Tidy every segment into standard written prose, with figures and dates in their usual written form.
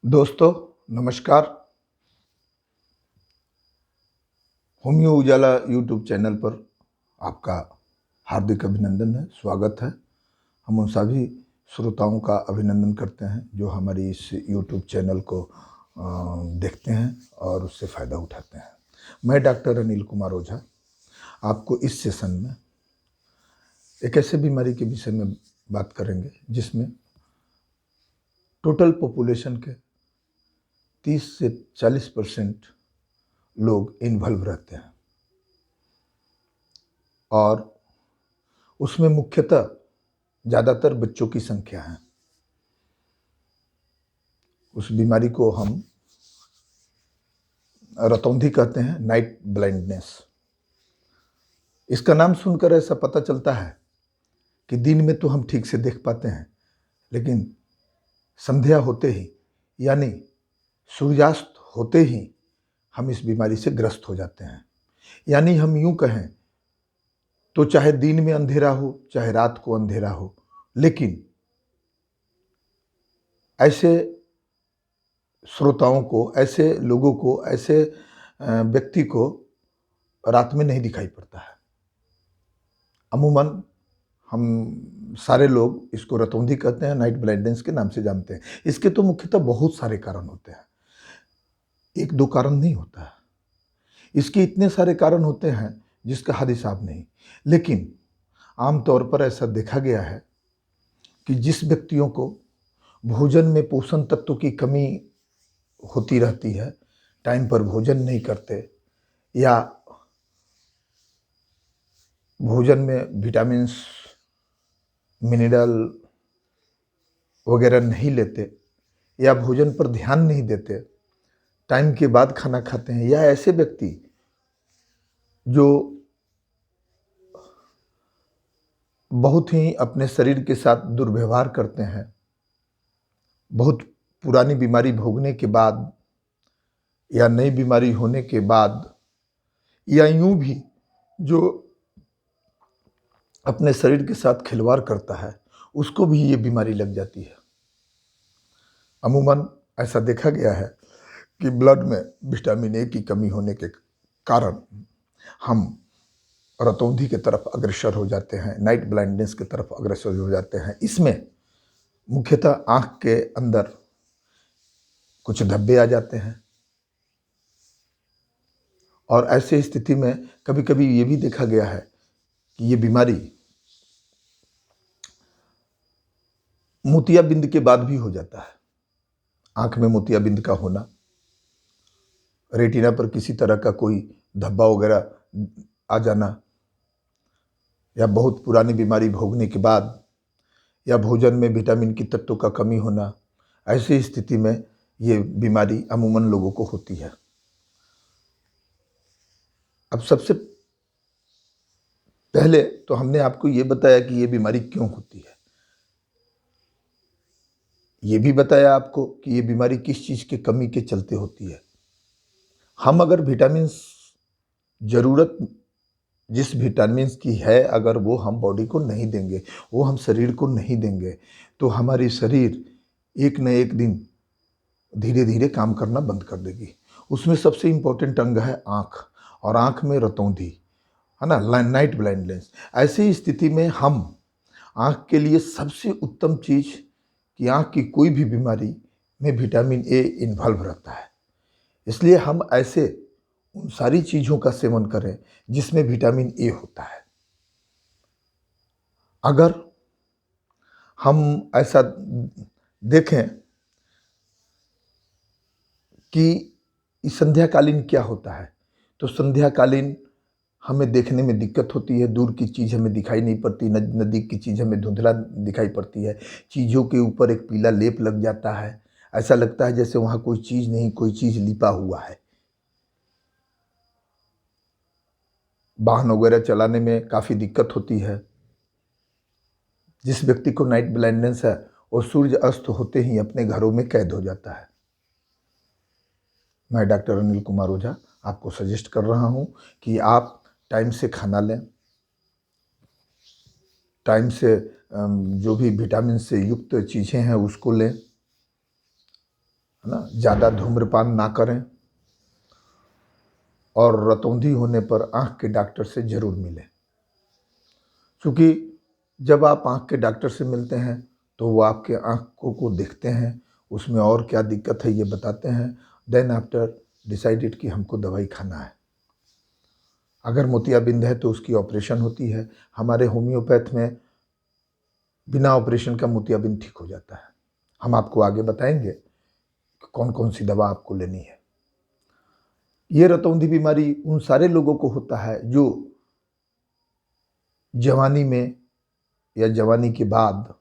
दोस्तों नमस्कार। होम्यो उजाला YouTube channel पर आपका हार्दिक अभिनंदन है, स्वागत है। हम उन सभी श्रोताओं का अभिनंदन करते हैं जो हमारी इस यूट्यूब चैनल को देखते हैं और उससे फ़ायदा उठाते हैं। मैं डॉक्टर अनिल कुमार ओझा आपको इस सेशन में एक ऐसे बीमारी के विषय में बात करेंगे जिसमें टोटल पॉपुलेशन के 30 से 40% लोग इन्वॉल्व रहते हैं और उसमें मुख्यतः ज़्यादातर बच्चों की संख्या है। उस बीमारी को हम रतौंधी कहते हैं, नाइट ब्लाइंडनेस। इसका नाम सुनकर ऐसा पता चलता है कि दिन में तो हम ठीक से देख पाते हैं, लेकिन संध्या होते ही यानी सूर्यास्त होते ही हम इस बीमारी से ग्रस्त हो जाते हैं। यानी हम यूं कहें तो चाहे दिन में अंधेरा हो चाहे रात को अंधेरा हो, लेकिन ऐसे श्रोताओं को, ऐसे लोगों को, ऐसे व्यक्ति को रात में नहीं दिखाई पड़ता है। अमूमन हम सारे लोग इसको रतौंधी कहते हैं, नाइट ब्लाइंडनेस के नाम से जानते हैं। इसके तो मुख्यतः बहुत सारे कारण होते हैं, एक दो कारण नहीं होता है। इसके इतने सारे कारण होते हैं जिसका हद हिसाब नहीं। लेकिन आमतौर पर ऐसा देखा गया है कि जिस व्यक्तियों को भोजन में पोषण तत्व की कमी होती रहती है, टाइम पर भोजन नहीं करते या भोजन में विटामिन्स, मिनरल वगैरह नहीं लेते या भोजन पर ध्यान नहीं देते, टाइम के बाद खाना खाते हैं, या ऐसे व्यक्ति जो बहुत ही अपने शरीर के साथ दुर्व्यवहार करते हैं, बहुत पुरानी बीमारी भोगने के बाद या नई बीमारी होने के बाद, या यूं भी जो अपने शरीर के साथ खिलवाड़ करता है, उसको भी ये बीमारी लग जाती है। अमूमन ऐसा देखा गया है कि ब्लड में विटामिन ए की कमी होने के कारण हम रतौंधी की तरफ अग्रसर हो जाते हैं, नाइट ब्लाइंडनेस की तरफ अग्रसर हो जाते हैं। इसमें मुख्यतः आँख के अंदर कुछ धब्बे आ जाते हैं और ऐसे स्थिति में कभी कभी ये भी देखा गया है कि ये बीमारी मोतियाबिंद के बाद भी हो जाता है। आँख में मोतियाबिंद का होना, रेटिना पर किसी तरह का कोई धब्बा वगैरह आ जाना, या बहुत पुरानी बीमारी भोगने के बाद, या भोजन में विटामिन की तत्वों का कमी होना, ऐसी स्थिति में ये बीमारी अमूमन लोगों को होती है। अब सबसे पहले तो हमने आपको ये बताया कि ये बीमारी क्यों होती है, ये भी बताया आपको कि ये बीमारी किस चीज़ की कमी के चलते होती है। हम अगर विटामिन ज़रूरत जिस विटामिन्स की है, अगर वो हम बॉडी को नहीं देंगे, वो हम शरीर को नहीं देंगे, तो हमारी शरीर एक न एक दिन धीरे धीरे काम करना बंद कर देगी। उसमें सबसे इम्पोर्टेंट अंग है आँख, और आँख में रतौंधी है ना, नाइट ब्लाइंडनेस। ऐसी स्थिति में हम आँख के लिए सबसे उत्तम चीज़ कि आँख की कोई भी बीमारी में विटामिन ए इन्वॉल्व रहता है, इसलिए हम ऐसे उन सारी चीज़ों का सेवन करें जिसमें विटामिन ए होता है। अगर हम ऐसा देखें कि संध्याकालीन क्या होता है, तो संध्याकालीन हमें देखने में दिक्कत होती है, दूर की चीज़ हमें दिखाई नहीं पड़ती, नज़दीक की चीज़ हमें धुंधला दिखाई पड़ती है, चीज़ों के ऊपर एक पीला लेप लग जाता है, ऐसा लगता है जैसे वहाँ कोई चीज़ नहीं, कोई चीज़ लिपा हुआ है। वाहन वगैरह चलाने में काफ़ी दिक्कत होती है। जिस व्यक्ति को नाइट ब्लाइंडनेस है वो सूर्य अस्त होते ही अपने घरों में कैद हो जाता है। मैं डॉक्टर अनिल कुमार ओझा आपको सजेस्ट कर रहा हूँ कि आप टाइम से खाना लें, टाइम से जो भी विटामिन से युक्त चीज़ें हैं उसको लें, है ना, ज़्यादा धूम्रपान ना करें और रतौंधी होने पर आँख के डॉक्टर से ज़रूर मिलें। क्योंकि जब आप आँख के डॉक्टर से मिलते हैं तो वो आपके आँखों को देखते हैं, उसमें और क्या दिक्कत है ये बताते हैं, देन आफ्टर डिसाइडेड कि हमको दवाई खाना है। अगर मोतियाबिंद है तो उसकी ऑपरेशन होती है। हमारे होम्योपैथ में बिना ऑपरेशन का मोतियाबिंद ठीक हो जाता है। हम आपको आगे बताएंगे कि कौन कौन सी दवा आपको लेनी है। ये रतौंधी बीमारी उन सारे लोगों को होता है जो जवानी में या जवानी के बाद,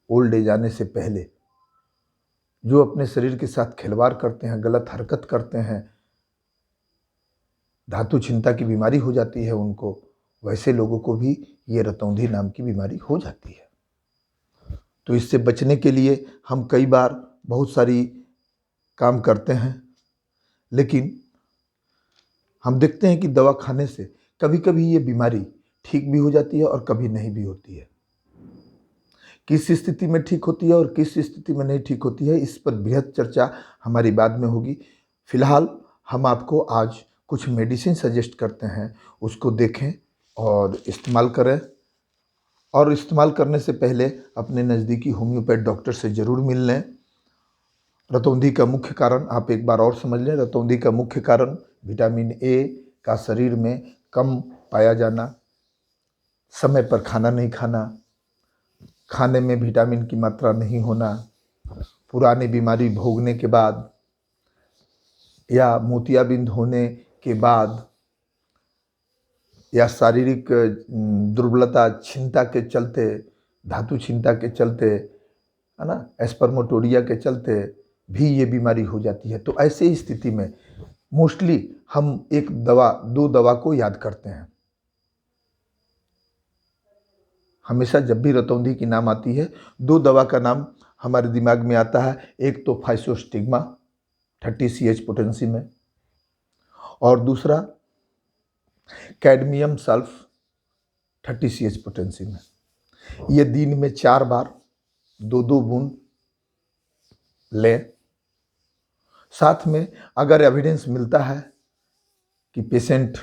ओल्ड एज आने से पहले, जो अपने शरीर के साथ खिलवाड़ करते हैं, गलत हरकत करते हैं, धातु छिंता की बीमारी हो जाती है उनको, वैसे लोगों को भी ये रतौंधी नाम की बीमारी हो जाती है। तो इससे बचने के लिए हम कई बार बहुत सारी काम करते हैं, लेकिन हम देखते हैं कि दवा खाने से कभी कभी ये बीमारी ठीक भी हो जाती है और कभी नहीं भी होती है। किस स्थिति में ठीक होती है और किस स्थिति में नहीं ठीक होती है, इस पर बृहद चर्चा हमारी बाद में होगी। फिलहाल हम आपको आज कुछ मेडिसिन सजेस्ट करते हैं, उसको देखें और इस्तेमाल करें। और इस्तेमाल करने से पहले अपने नज़दीकी होम्योपैथ डॉक्टर से ज़रूर मिल लें। रतौंधी का मुख्य कारण आप एक बार और समझ लें। रतौंधी का मुख्य कारण विटामिन ए का शरीर में कम पाया जाना, समय पर खाना नहीं खाना, खाने में विटामिन की मात्रा नहीं होना, पुरानी बीमारी भोगने के बाद या मोतियाबिंद होने के बाद या शारीरिक दुर्बलता, छिंता के चलते, धातु छिंता के चलते, है ना, एस्पर्मेटोरिया के चलते भी ये बीमारी हो जाती है। तो ऐसे स्थिति में मोस्टली हम एक दवा, दो दवा को याद करते हैं। हमेशा जब भी रतौंधी की नाम आती है, दो दवा का नाम हमारे दिमाग में आता है। एक तो फाइसोस्टिग्मा 30 CH पोटेंसी में, और दूसरा कैडमियम सल्फ 30 CH पोटेंसी में। ये दिन में 4 बार 2-2 बूंद लें। साथ में अगर एविडेंस मिलता है कि पेशेंट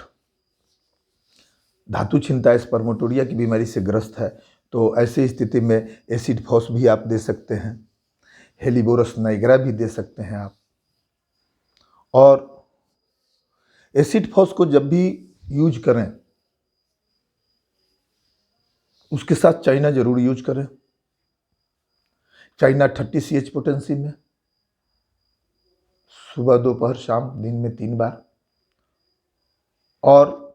धातु छिंता, एस्पर्मेटोरिया की बीमारी से ग्रस्त है, तो ऐसी स्थिति में एसिड फॉस भी आप दे सकते हैं, हेलिबोरस नाइग्रा भी दे सकते हैं आप। और एसिड फॉस को जब भी यूज करें उसके साथ चाइना जरूर यूज करें। चाइना 30 CH पोटेंसी में, सुबह दोपहर शाम दिन में 3 बार। और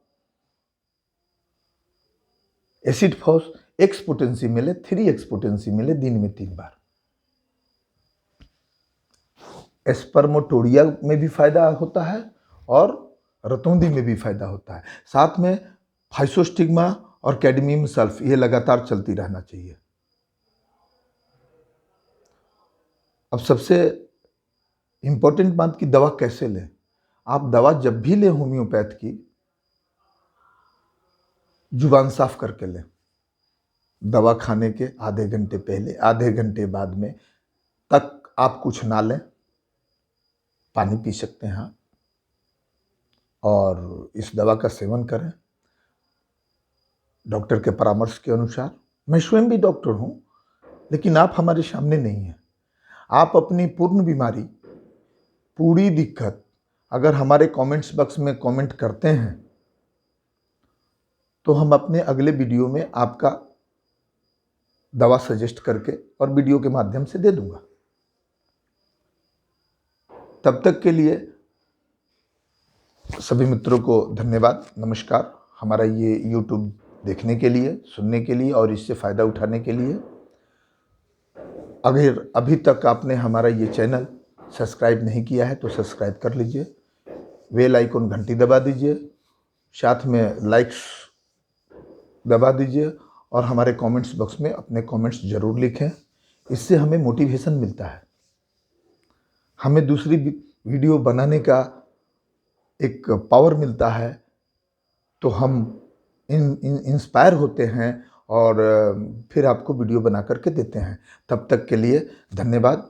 एसिड फॉस एक्स पोटेंसी मिले, 3x पोटेंसी मिले, दिन में 3 बार। एस्पर्मेटोरिया में भी फायदा होता है और रतौंधी में भी फायदा होता है। साथ में फाइसोस्टिग्मा और कैडमियम सल्फ ये लगातार चलती रहना चाहिए। अब सबसे इंपॉर्टेंट बात कि दवा कैसे लें। आप दवा जब भी लें होम्योपैथ की, जुबान साफ करके लें। दवा खाने के आधे घंटे पहले, आधे घंटे बाद में तक आप कुछ ना लें, पानी पी सकते हैं आप, और इस दवा का सेवन करें डॉक्टर के परामर्श के अनुसार। मैं स्वयं भी डॉक्टर हूँ, लेकिन आप हमारे सामने नहीं हैं। आप अपनी पूर्ण बीमारी, पूरी दिक्कत अगर हमारे कमेंट्स बॉक्स में कमेंट करते हैं तो हम अपने अगले वीडियो में आपका दवा सजेस्ट करके और वीडियो के माध्यम से दे दूंगा। तब तक के लिए सभी मित्रों को धन्यवाद, नमस्कार। हमारा ये YouTube देखने के लिए, सुनने के लिए और इससे फ़ायदा उठाने के लिए। अगर अभी तक आपने हमारा ये चैनल सब्सक्राइब नहीं किया है तो सब्सक्राइब कर लीजिए, बेल आइकन घंटी दबा दीजिए, साथ में लाइक्स दबा दीजिए और हमारे कमेंट्स बॉक्स में अपने कमेंट्स ज़रूर लिखें। इससे हमें मोटिवेशन मिलता है, हमें दूसरी वीडियो बनाने का एक पावर मिलता है, तो हम इंस्पायर होते हैं और फिर आपको वीडियो बना करके देते हैं। तब तक के लिए धन्यवाद।